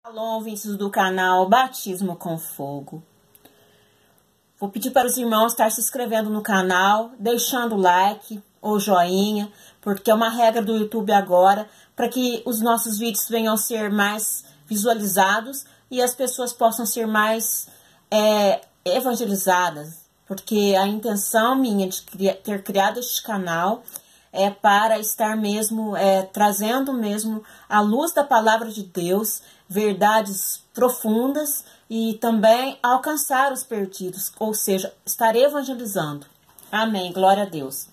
Alô, ouvintes do canal Batismo com Fogo. Vou pedir para os irmãos estar se inscrevendo no canal, deixando o like ou joinha, porque é uma regra do YouTube agora, para que os nossos vídeos venham a ser mais visualizados e as pessoas possam ser mais evangelizadas. Porque a intenção minha de ter criado este canal é para estar mesmo trazendo mesmo a luz da palavra de Deus, verdades profundas e também alcançar os perdidos, ou seja, estar evangelizando. Amém, glória a Deus.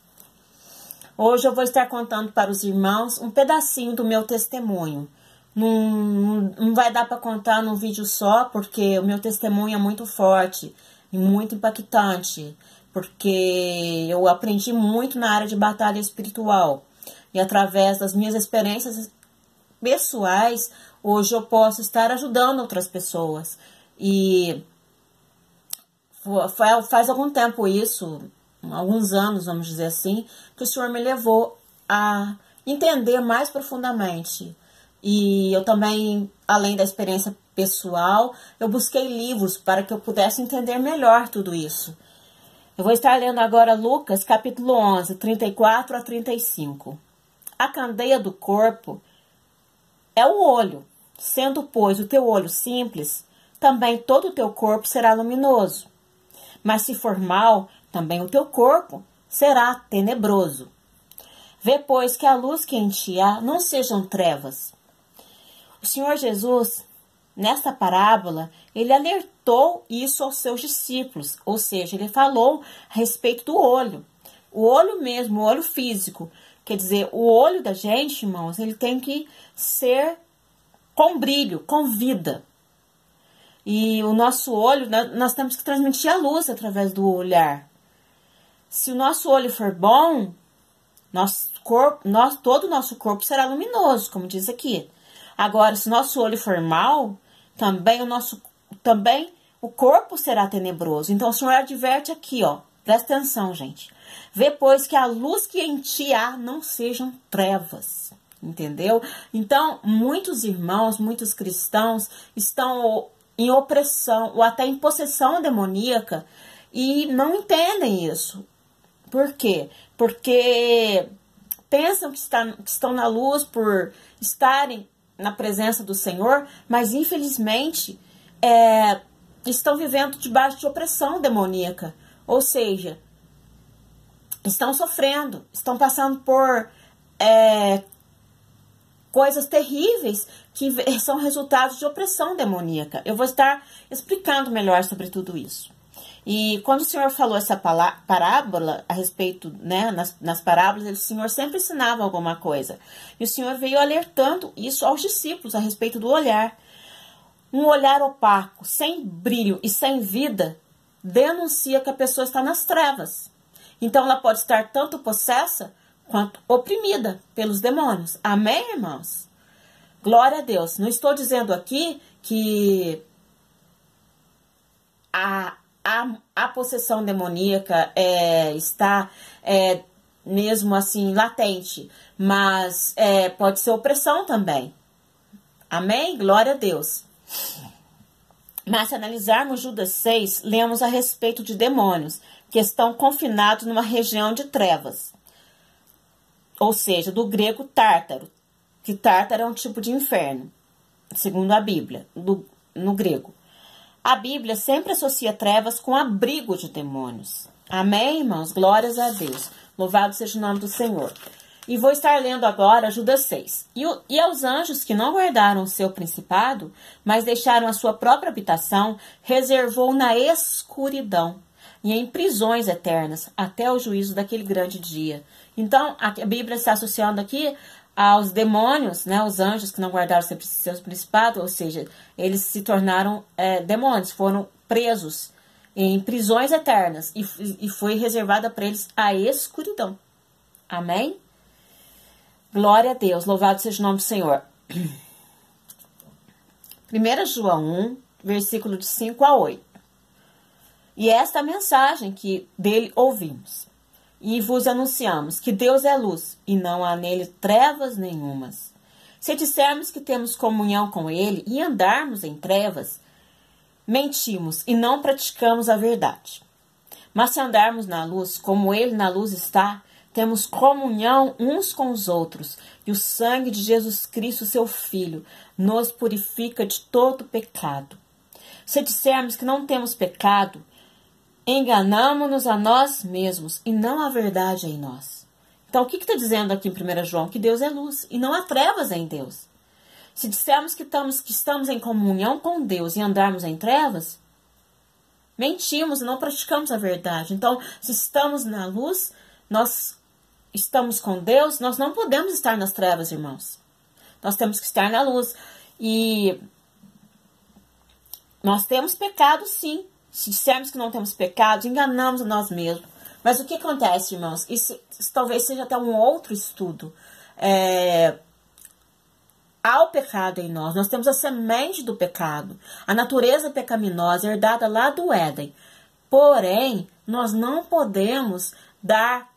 Hoje eu vou estar contando para os irmãos um pedacinho do meu testemunho. Não vai dar para contar num vídeo só, porque o meu testemunho é muito forte e muito impactante, porque eu aprendi muito na área de batalha espiritual. E através das minhas experiências pessoais, hoje eu posso estar ajudando outras pessoas. E faz algum tempo isso, alguns anos, vamos dizer assim, que o Senhor me levou a entender mais profundamente. E eu também, além da experiência pessoal, eu busquei livros para que eu pudesse entender melhor tudo isso. Eu vou estar lendo agora Lucas, capítulo 11, 34 a 35. A candeia do corpo é o olho. Sendo, pois, o teu olho simples, também todo o teu corpo será luminoso. Mas se for mau, também o teu corpo será tenebroso. Vê, pois, que a luz que em ti há não sejam trevas. O Senhor Jesus, nesta parábola, ele alertou isso aos seus discípulos, ou seja, ele falou a respeito do olho. O olho mesmo, o olho físico. Quer dizer, o olho da gente, irmãos, ele tem que ser com brilho, com vida. E o nosso olho, nós temos que transmitir a luz através do olhar. Se o nosso olho for bom, todo o nosso corpo será luminoso, como diz aqui. Agora, se o nosso olho for mau, também o corpo será tenebroso. Então, o Senhor adverte aqui, ó. Presta atenção, gente. Vê, pois, que a luz que em ti há não sejam trevas. Entendeu? Então, muitos irmãos, muitos cristãos estão em opressão ou até em possessão demoníaca e não entendem isso. Por quê? Porque pensam que estão na luz por estarem na presença do Senhor, mas infelizmente estão vivendo debaixo de opressão demoníaca. Ou seja, estão sofrendo, estão passando por coisas terríveis que são resultados de opressão demoníaca. Eu vou estar explicando melhor sobre tudo isso. E quando o Senhor falou essa parábola a respeito, nas parábolas, o Senhor sempre ensinava alguma coisa. E o Senhor veio alertando isso aos discípulos a respeito do olhar. Um olhar opaco, sem brilho e sem vida, denuncia que a pessoa está nas trevas. Então ela pode estar tanto possessa quanto oprimida pelos demônios. Amém, irmãos? Glória a Deus. Não estou dizendo aqui que a possessão demoníaca está mesmo assim latente, mas pode ser opressão também. Amém? Glória a Deus. Mas se analisarmos Judas 6, lemos a respeito de demônios que estão confinados numa região de trevas. Ou seja, do grego tártaro, que tártaro é um tipo de inferno, segundo a Bíblia, no grego. A Bíblia sempre associa trevas com abrigo de demônios. Amém, irmãos? Glórias a Deus. Louvado seja o nome do Senhor. E vou estar lendo agora Judas 6. E aos anjos que não guardaram o seu principado, mas deixaram a sua própria habitação, reservou na escuridão e em prisões eternas, até o juízo daquele grande dia. Então, a Bíblia está associando aqui aos demônios, os anjos que não guardaram seus principados, ou seja, eles se tornaram demônios, foram presos em prisões eternas e foi reservada para eles a escuridão. Amém? Glória a Deus, louvado seja o nome do Senhor. 1 João 1, versículo de 5 a 8. E esta é a mensagem que dele ouvimos. E vos anunciamos que Deus é luz, e não há nele trevas nenhumas. Se dissermos que temos comunhão com ele e andarmos em trevas, mentimos e não praticamos a verdade. Mas se andarmos na luz, como ele na luz está, temos comunhão uns com os outros, e o sangue de Jesus Cristo, seu Filho, nos purifica de todo pecado. Se dissermos que não temos pecado, enganamo-nos a nós mesmos, e não há verdade em nós. Então, o que está dizendo aqui em 1 João? Que Deus é luz, e não há trevas em Deus. Se dissermos que estamos em comunhão com Deus e andarmos em trevas, mentimos e não praticamos a verdade. Então, se estamos na luz, nós estamos com Deus, nós não podemos estar nas trevas, irmãos. Nós temos que estar na luz. E nós temos pecado, sim. Se dissermos que não temos pecado, enganamos a nós mesmos. Mas o que acontece, irmãos? Isso talvez seja até um outro estudo. Há o pecado em nós. Nós temos a semente do pecado. A natureza pecaminosa herdada lá do Éden. Porém, nós não podemos dar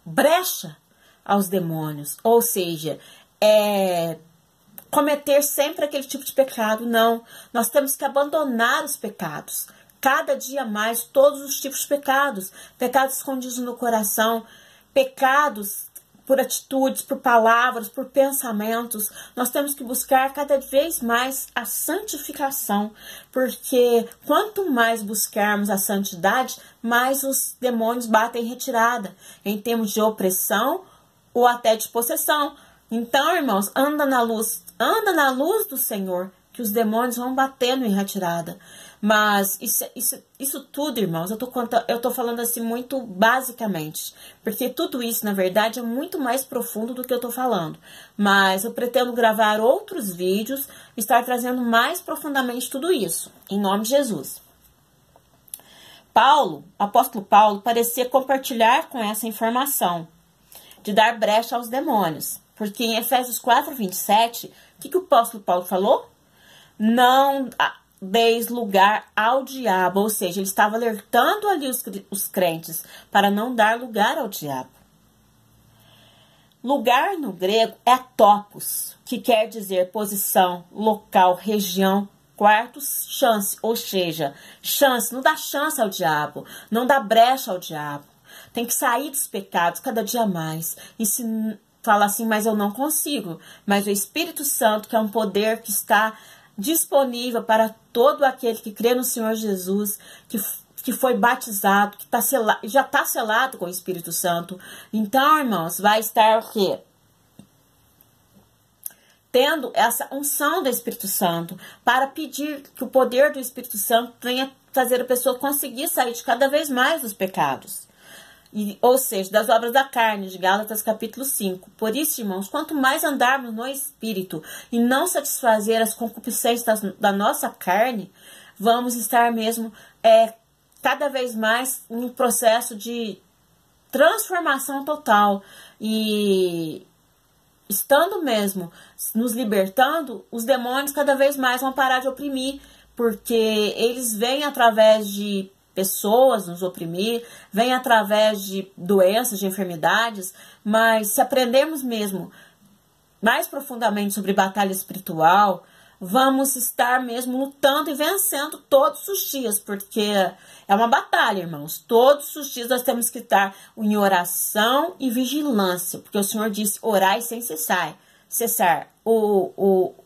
brecha aos demônios, ou seja, cometer sempre aquele tipo de pecado. Não, nós temos que abandonar os pecados, cada dia mais, todos os tipos de pecados, pecados escondidos no coração, pecados por atitudes, por palavras, por pensamentos. Nós temos que buscar cada vez mais a santificação, porque quanto mais buscarmos a santidade, mais os demônios batem em retirada, em termos de opressão ou até de possessão. Então, irmãos, anda na luz do Senhor, que os demônios vão batendo em retirada. Mas isso tudo, irmãos, eu tô falando assim muito basicamente, porque tudo isso, na verdade, é muito mais profundo do que eu tô falando. Mas eu pretendo gravar outros vídeos, estar trazendo mais profundamente tudo isso, em nome de Jesus. Apóstolo Paulo, parecia compartilhar com essa informação, de dar brecha aos demônios. Porque em Efésios 4:27, o que o apóstolo Paulo falou? Não deis lugar ao diabo, ou seja, ele estava alertando ali os crentes para não dar lugar ao diabo. Lugar no grego é topos, que quer dizer posição, local, região, quarto, chance, ou seja, chance, não dá chance ao diabo, não dá brecha ao diabo. Tem que sair dos pecados cada dia mais. E se fala assim, mas eu não consigo. Mas o Espírito Santo, que é um poder que está disponível para todo aquele que crê no Senhor Jesus, que foi batizado, que já está selado com o Espírito Santo. Então, irmãos, vai estar o quê? Tendo essa unção do Espírito Santo, para pedir que o poder do Espírito Santo venha fazer a pessoa conseguir sair de cada vez mais dos pecados. Ou seja, das obras da carne, de Gálatas capítulo 5. Por isso, irmãos, quanto mais andarmos no Espírito e não satisfazer as concupiscências da nossa carne, vamos estar mesmo cada vez mais em um processo de transformação total. E estando mesmo nos libertando, os demônios cada vez mais vão parar de oprimir, porque eles vêm através de pessoas nos oprimir, vem através de doenças, de enfermidades, mas se aprendermos mesmo mais profundamente sobre batalha espiritual, vamos estar mesmo lutando e vencendo todos os dias, porque é uma batalha, irmãos. Todos os dias nós temos que estar em oração e vigilância, porque o Senhor disse, orai sem cessar.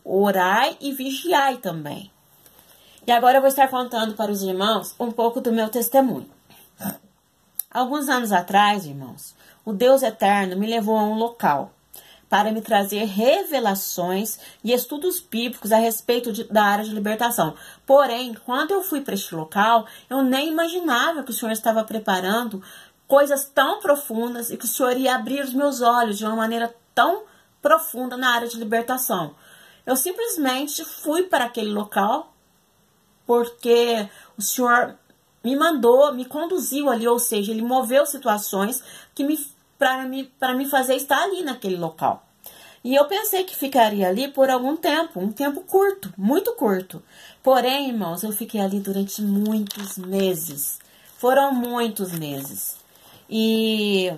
Orai e vigiai também. E agora eu vou estar contando para os irmãos um pouco do meu testemunho. Alguns anos atrás, irmãos, o Deus Eterno me levou a um local para me trazer revelações e estudos bíblicos a respeito da área de libertação. Porém, quando eu fui para este local, eu nem imaginava que o Senhor estava preparando coisas tão profundas e que o Senhor ia abrir os meus olhos de uma maneira tão profunda na área de libertação. Eu simplesmente fui para aquele local porque o Senhor me mandou, me conduziu ali, ou seja, Ele moveu situações para me fazer estar ali naquele local. E eu pensei que ficaria ali por algum tempo, um tempo curto, muito curto. Porém, irmãos, eu fiquei ali durante muitos meses. Foram muitos meses. E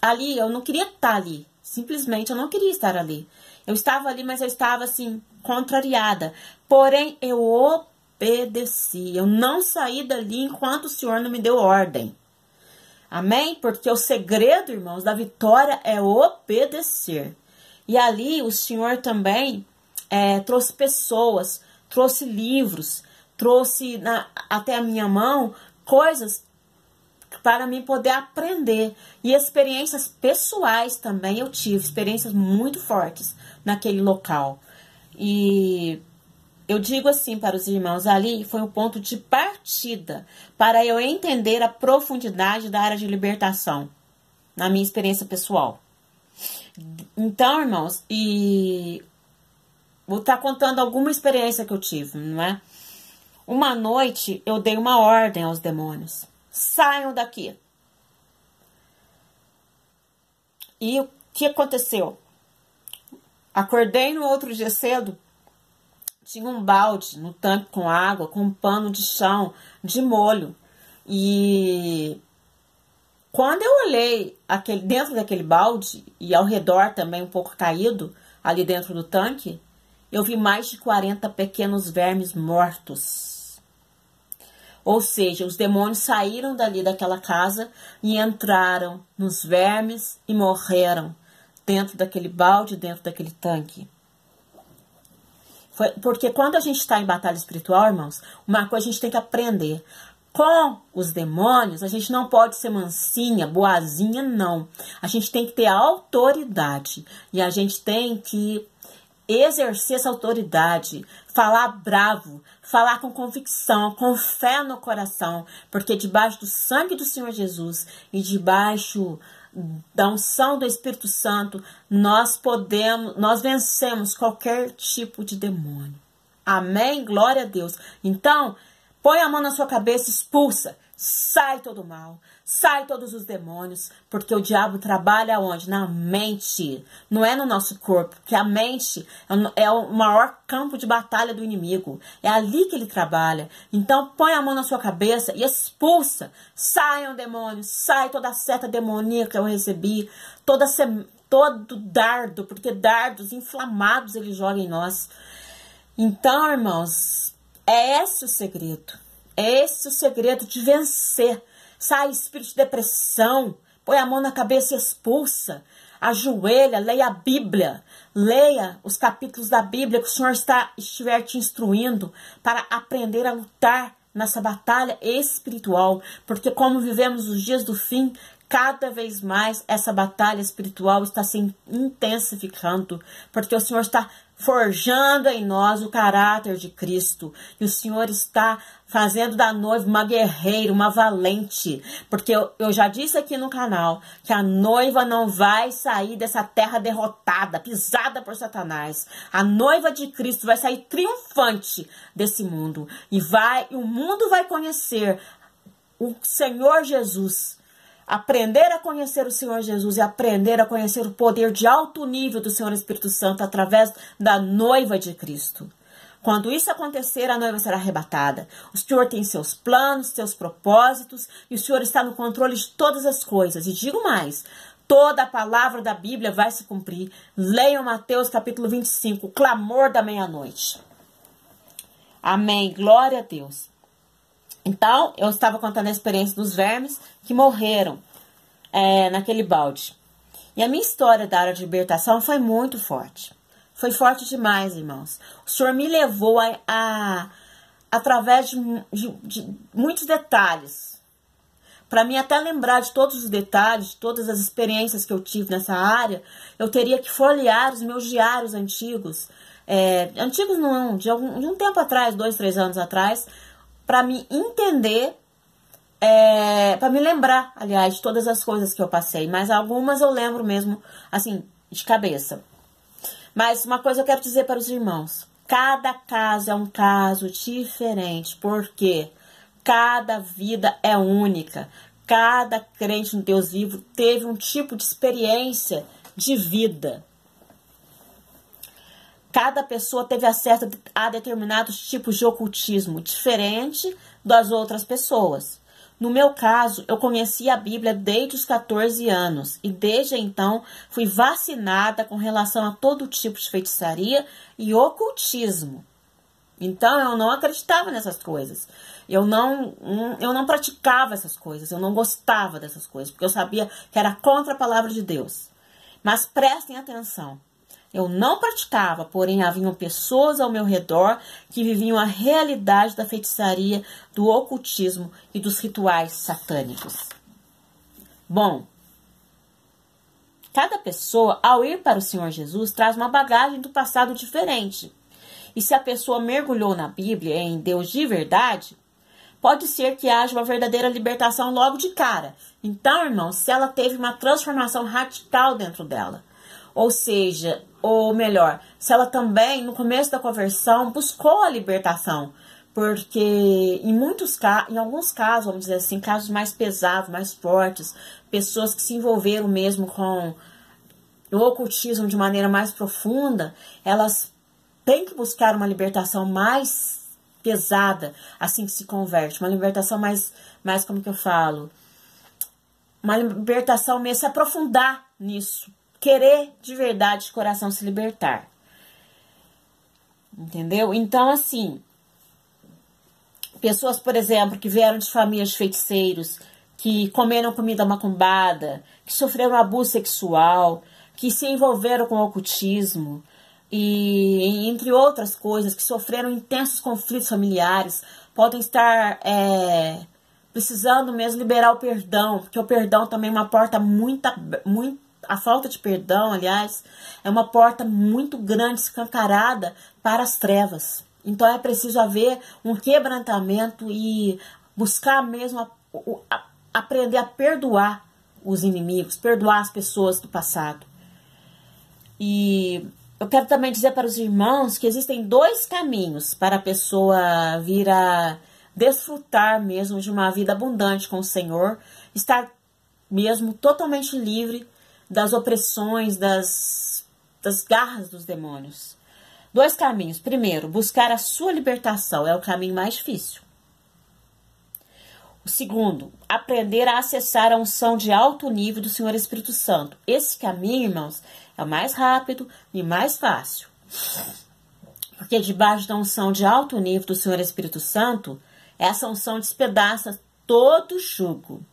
ali eu não queria estar ali, Simplesmente eu não queria estar ali. Eu estava ali, mas eu estava assim, contrariada. Porém, eu obedeci. Eu não saí dali enquanto o Senhor não me deu ordem. Amém? Porque o segredo, irmãos, da vitória é obedecer. E ali o Senhor também trouxe pessoas, trouxe livros, trouxe até a minha mão coisas para mim poder aprender. E experiências pessoais também eu tive, experiências muito fortes naquele local. E eu digo assim para os irmãos, ali foi um ponto de partida para eu entender a profundidade da área de libertação, na minha experiência pessoal. Então, irmãos, e vou estar contando alguma experiência que eu tive, não é? Uma noite eu dei uma ordem aos demônios. Saiam daqui. E o que aconteceu? Acordei no outro dia cedo, tinha um balde no tanque com água, com um pano de chão, de molho. E quando eu olhei dentro daquele balde, e ao redor também um pouco caído, ali dentro do tanque, eu vi mais de 40 pequenos vermes mortos. Ou seja, os demônios saíram dali daquela casa e entraram nos vermes e morreram dentro daquele balde, dentro daquele tanque. Porque quando a gente está em batalha espiritual, irmãos, uma coisa a gente tem que aprender. Com os demônios, a gente não pode ser mansinha, boazinha, não. A gente tem que ter autoridade. E a gente tem que exercer essa autoridade, falar bravo, falar com convicção, com fé no coração, porque debaixo do sangue do Senhor Jesus e debaixo da unção do Espírito Santo, nós vencemos qualquer tipo de demônio. Amém? Glória a Deus. Então, põe a mão na sua cabeça, expulsa. Sai todo o mal, sai todos os demônios, porque o diabo trabalha onde? Na mente, não é no nosso corpo, porque a mente é o maior campo de batalha do inimigo, é ali que ele trabalha. Então põe a mão na sua cabeça e expulsa, saiam demônios, sai toda a seta demoníaca que eu recebi, todo dardo, porque dardos inflamados ele joga em nós. Então, irmãos, é esse o segredo. É esse o segredo de vencer. Sai espírito de depressão, põe a mão na cabeça e expulsa. Ajoelha, leia a Bíblia. Leia os capítulos da Bíblia que o Senhor estiver te instruindo para aprender a lutar nessa batalha espiritual. Porque como vivemos os dias do fim, cada vez mais essa batalha espiritual está se intensificando. Porque o Senhor está forjando em nós o caráter de Cristo. E o Senhor está fazendo da noiva uma guerreira, uma valente. Porque eu já disse aqui no canal que a noiva não vai sair dessa terra derrotada, pisada por Satanás. A noiva de Cristo vai sair triunfante desse mundo. E o mundo vai conhecer o Senhor Jesus. Aprender a conhecer o Senhor Jesus e aprender a conhecer o poder de alto nível do Senhor Espírito Santo através da noiva de Cristo. Quando isso acontecer, a noiva será arrebatada. O Senhor tem seus planos, seus propósitos e o Senhor está no controle de todas as coisas. E digo mais, toda a palavra da Bíblia vai se cumprir. Leiam Mateus capítulo 25, o clamor da meia-noite. Amém, glória a Deus. Então, eu estava contando a experiência dos vermes que morreram naquele balde. E a minha história da área de libertação foi muito forte. Foi forte demais, irmãos. O Senhor me levou através de muitos detalhes. Para mim até lembrar de todos os detalhes, de todas as experiências que eu tive nessa área, eu teria que folhear os meus diários antigos. Antigos não, de um tempo atrás, 2, 3 anos atrás, para me entender, para me lembrar, aliás, de todas as coisas que eu passei. Mas algumas eu lembro mesmo, assim, de cabeça. Mas uma coisa eu quero dizer para os irmãos. Cada caso é um caso diferente, porque cada vida é única. Cada crente no Deus vivo teve um tipo de experiência de vida. Cada pessoa teve acesso a determinados tipos de ocultismo, diferente das outras pessoas. No meu caso, eu conheci a Bíblia desde os 14 anos e desde então fui vacinada com relação a todo tipo de feitiçaria e ocultismo. Então eu não acreditava nessas coisas. Eu não praticava essas coisas, eu não gostava dessas coisas, porque eu sabia que era contra a palavra de Deus. Mas prestem atenção. Eu não praticava, porém haviam pessoas ao meu redor que viviam a realidade da feitiçaria, do ocultismo e dos rituais satânicos. Bom, cada pessoa, ao ir para o Senhor Jesus, traz uma bagagem do passado diferente. E se a pessoa mergulhou na Bíblia, em Deus de verdade, pode ser que haja uma verdadeira libertação logo de cara. Então, irmãos, se ela teve uma transformação radical dentro dela, ou seja, ou melhor, se ela também, no começo da conversão, buscou a libertação, porque em alguns casos, vamos dizer assim, casos mais pesados, mais fortes, pessoas que se envolveram mesmo com o ocultismo de maneira mais profunda, elas têm que buscar uma libertação mais pesada, assim que se converte, uma libertação mais como que eu falo, uma libertação mesmo, se aprofundar nisso, querer de verdade de coração se libertar, entendeu? Então, assim, pessoas, por exemplo, que vieram de famílias de feiticeiros, que comeram comida macumbada, que sofreram abuso sexual, que se envolveram com ocultismo, e entre outras coisas, que sofreram intensos conflitos familiares, podem estar precisando mesmo liberar o perdão, porque o perdão também é uma porta a falta de perdão, aliás, é uma porta muito grande, escancarada para as trevas. Então é preciso haver um quebrantamento e buscar mesmo aprender a perdoar os inimigos, perdoar as pessoas do passado. E eu quero também dizer para os irmãos que existem 2 caminhos para a pessoa vir a desfrutar mesmo de uma vida abundante com o Senhor, estar mesmo totalmente livre das opressões, das garras dos demônios. 2 caminhos. Primeiro, buscar a sua libertação, é o caminho mais difícil. O segundo, aprender a acessar a unção de alto nível do Senhor Espírito Santo. Esse caminho, irmãos, é o mais rápido e mais fácil. Porque debaixo da unção de alto nível do Senhor Espírito Santo, essa unção despedaça todo jugo.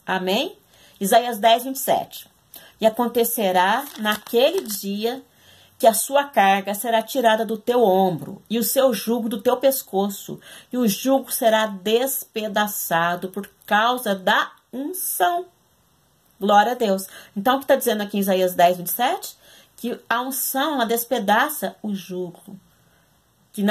Amém? Isaías 10, 27. E acontecerá naquele dia que a sua carga será tirada do teu ombro e o seu jugo do teu pescoço, e o jugo será despedaçado por causa da unção. Glória a Deus. Então, o que está dizendo aqui em Isaías 10, 27? Que a unção, ela despedaça o jugo. Que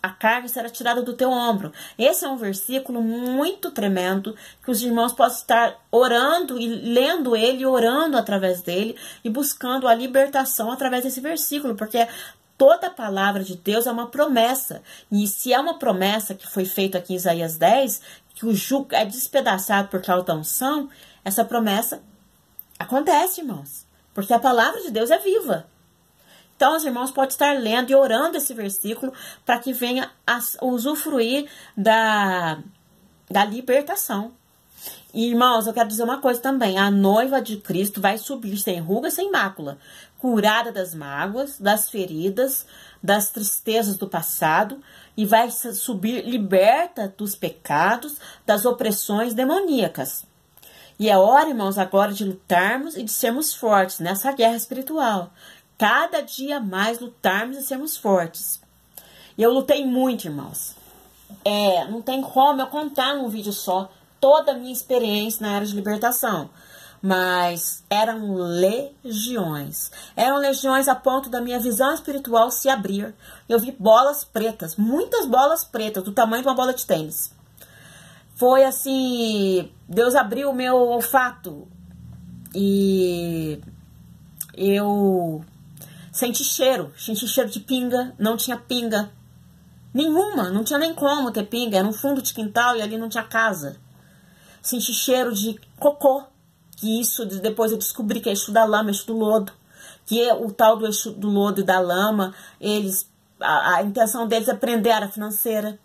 a carga será tirada do teu ombro. Esse é um versículo muito tremendo, que os irmãos possam estar orando e lendo ele, orando através dele e buscando a libertação através desse versículo, porque toda a palavra de Deus é uma promessa. E se é uma promessa que foi feita aqui em Isaías 10, que o jugo é despedaçado por causa da unção, essa promessa acontece, irmãos, porque a palavra de Deus é viva. Então, os irmãos podem estar lendo e orando esse versículo para que venha a usufruir da libertação. E, irmãos, eu quero dizer uma coisa também. A noiva de Cristo vai subir sem ruga, sem mácula, curada das mágoas, das feridas, das tristezas do passado, e vai subir liberta dos pecados, das opressões demoníacas. E é hora, irmãos, agora de lutarmos e de sermos fortes nessa guerra espiritual. Cada dia mais lutarmos e sermos fortes. E eu lutei muito, irmãos. Não tem como eu contar num vídeo só toda a minha experiência na área de libertação. Mas eram legiões. Eram legiões a ponto da minha visão espiritual se abrir. Eu vi bolas pretas, muitas bolas pretas, do tamanho de uma bola de tênis. Foi assim, Deus abriu o meu olfato e eu senti cheiro de pinga, não tinha pinga nenhuma, não tinha nem como ter pinga, era um fundo de quintal e ali não tinha casa. Senti cheiro de cocô, que isso depois eu descobri que é eixo da lama, eixo do lodo, que é o tal do eixo do lodo e da lama, a intenção deles é prender a área financeira.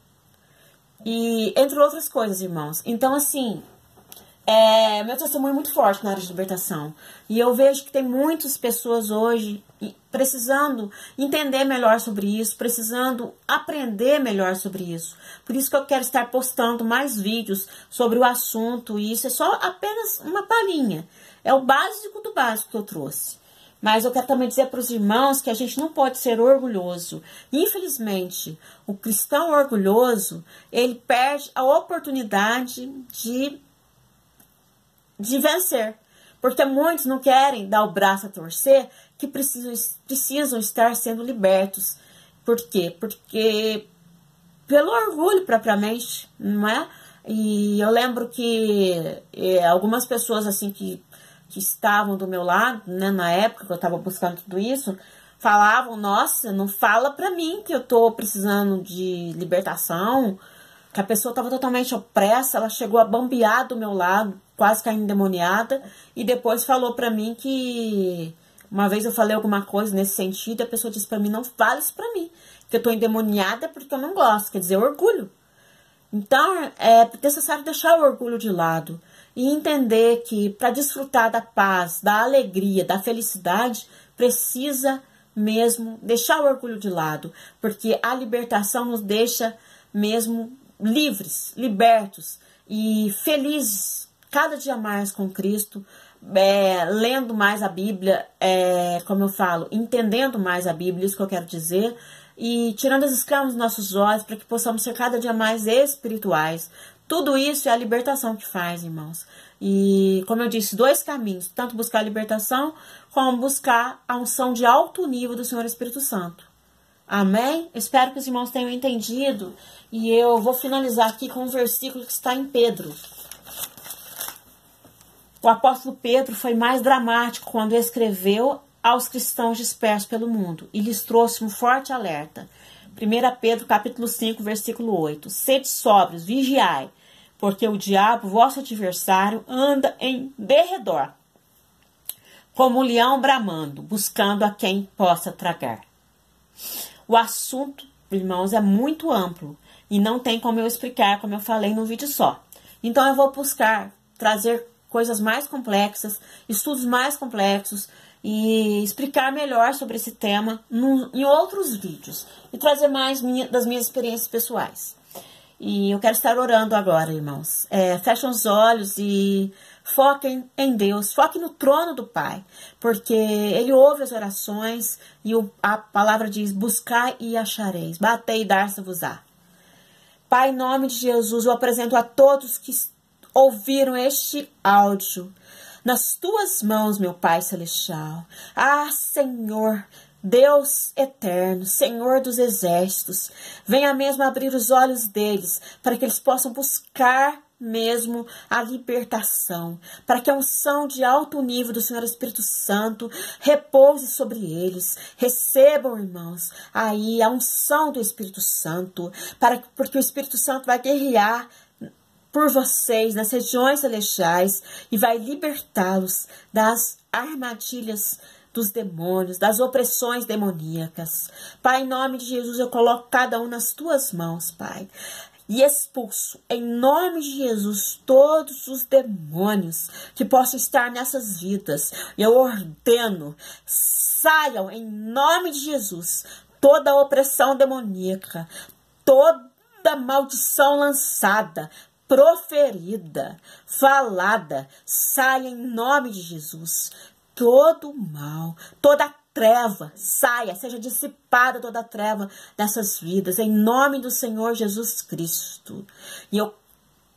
E entre outras coisas, irmãos. Então, assim, meu testemunho é muito forte na área de libertação. E eu vejo que tem muitas pessoas hoje precisando entender melhor sobre isso, precisando aprender melhor sobre isso. Por isso que eu quero estar postando mais vídeos sobre o assunto. E isso é só apenas uma palhinha. É o básico do básico que eu trouxe. Mas eu quero também dizer para os irmãos que a gente não pode ser orgulhoso. Infelizmente, o cristão orgulhoso, ele perde a oportunidade de vencer. Porque muitos não querem dar o braço a torcer, que precisam estar sendo libertos. Por quê? Porque pelo orgulho propriamente, não é? E eu lembro que algumas pessoas assim que estavam do meu lado, né, na época que eu estava buscando tudo isso, falavam, nossa, não fala pra mim que eu tô precisando de libertação, que a pessoa estava totalmente opressa, ela chegou a bambear do meu lado, quase caindo endemoniada, e depois falou pra mim que uma vez eu falei alguma coisa nesse sentido, e a pessoa disse pra mim, não fale isso pra mim, que eu tô endemoniada porque eu não gosto, quer dizer, orgulho. Então, é necessário deixar o orgulho de lado e entender que para desfrutar da paz, da alegria, da felicidade, precisa mesmo deixar o orgulho de lado, porque a libertação nos deixa mesmo livres, libertos e felizes cada dia mais com Cristo, lendo mais a Bíblia, como eu falo, entendendo mais a Bíblia, isso que eu quero dizer, e tirando as escamas dos nossos olhos para que possamos ser cada dia mais espirituais. Tudo isso é a libertação que faz, irmãos. E, como eu disse, 2 caminhos, tanto buscar a libertação, como buscar a unção de alto nível do Senhor Espírito Santo. Amém? Espero que os irmãos tenham entendido. E eu vou finalizar aqui com um versículo que está em Pedro. O apóstolo Pedro foi mais dramático quando escreveu aos cristãos dispersos pelo mundo e lhes trouxe um forte alerta. 1 Pedro capítulo 5, versículo 8. Sede sóbrios, vigiai, porque o diabo, vosso adversário, anda em derredor, como um leão bramando, buscando a quem possa tragar. O assunto, irmãos, é muito amplo e não tem como eu explicar, como eu falei num vídeo só. Então eu vou buscar trazer coisas mais complexas, estudos mais complexos e explicar melhor sobre esse tema em outros vídeos e trazer mais das minhas experiências pessoais. E eu quero estar orando agora, irmãos. Fechem os olhos e foquem em Deus, foquem no trono do Pai, porque Ele ouve as orações e a palavra diz, buscai e achareis, batei e dar-se-vos-á. Pai, em nome de Jesus, eu apresento a todos que ouviram este áudio nas tuas mãos, meu Pai Celestial. Ah, Senhor, Deus eterno, Senhor dos exércitos, venha mesmo abrir os olhos deles, para que eles possam buscar mesmo a libertação, para que a unção de alto nível do Senhor Espírito Santo repouse sobre eles. Recebam, irmãos, aí a unção do Espírito Santo, porque o Espírito Santo vai guerrear por vocês nas regiões celestiais e vai libertá-los das armadilhas dos demônios, das opressões demoníacas. Pai, em nome de Jesus, eu coloco cada um nas tuas mãos, Pai, e expulso, em nome de Jesus, todos os demônios que possam estar nessas vidas. Eu ordeno, saiam, em nome de Jesus, toda a opressão demoníaca, toda maldição lançada, proferida, falada, saia em nome de Jesus. Todo mal, toda treva, saia, seja dissipada toda a treva dessas vidas, em nome do Senhor Jesus Cristo. E eu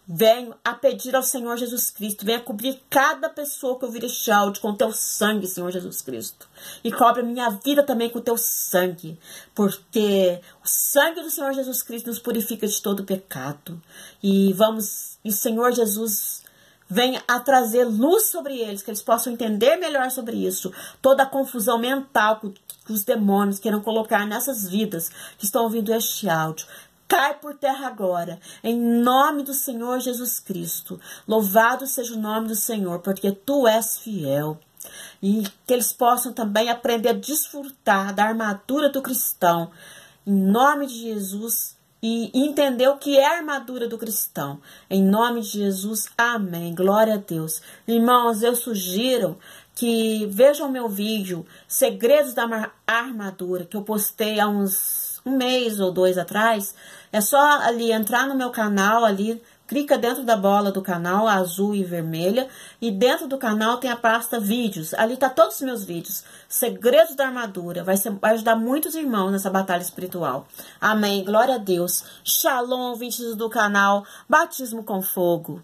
venho a pedir ao Senhor Jesus Cristo, venha cobrir cada pessoa que ouvir este áudio com teu sangue, Senhor Jesus Cristo. E cobre a minha vida também com teu sangue, porque o sangue do Senhor Jesus Cristo nos purifica de todo pecado. E o Senhor Jesus venha a trazer luz sobre eles, que eles possam entender melhor sobre isso. Toda a confusão mental que os demônios queiram colocar nessas vidas que estão ouvindo este áudio, cai por terra agora, em nome do Senhor Jesus Cristo. Louvado seja o nome do Senhor, porque Tu és fiel. E que eles possam também aprender a desfrutar da armadura do cristão. Em nome de Jesus, e entender o que é a armadura do cristão. Em nome de Jesus, amém. Glória a Deus. Irmãos, eu sugiro que vejam meu vídeo Segredos da Armadura, que eu postei há um mês ou 2 atrás. É só ali entrar no meu canal, ali clica dentro da bola do canal, azul e vermelha, e dentro do canal tem a pasta vídeos. Ali tá todos os meus vídeos. Segredos da Armadura. Vai ajudar muitos irmãos nessa batalha espiritual. Amém. Glória a Deus. Shalom, ouvintes do canal Batismo com Fogo.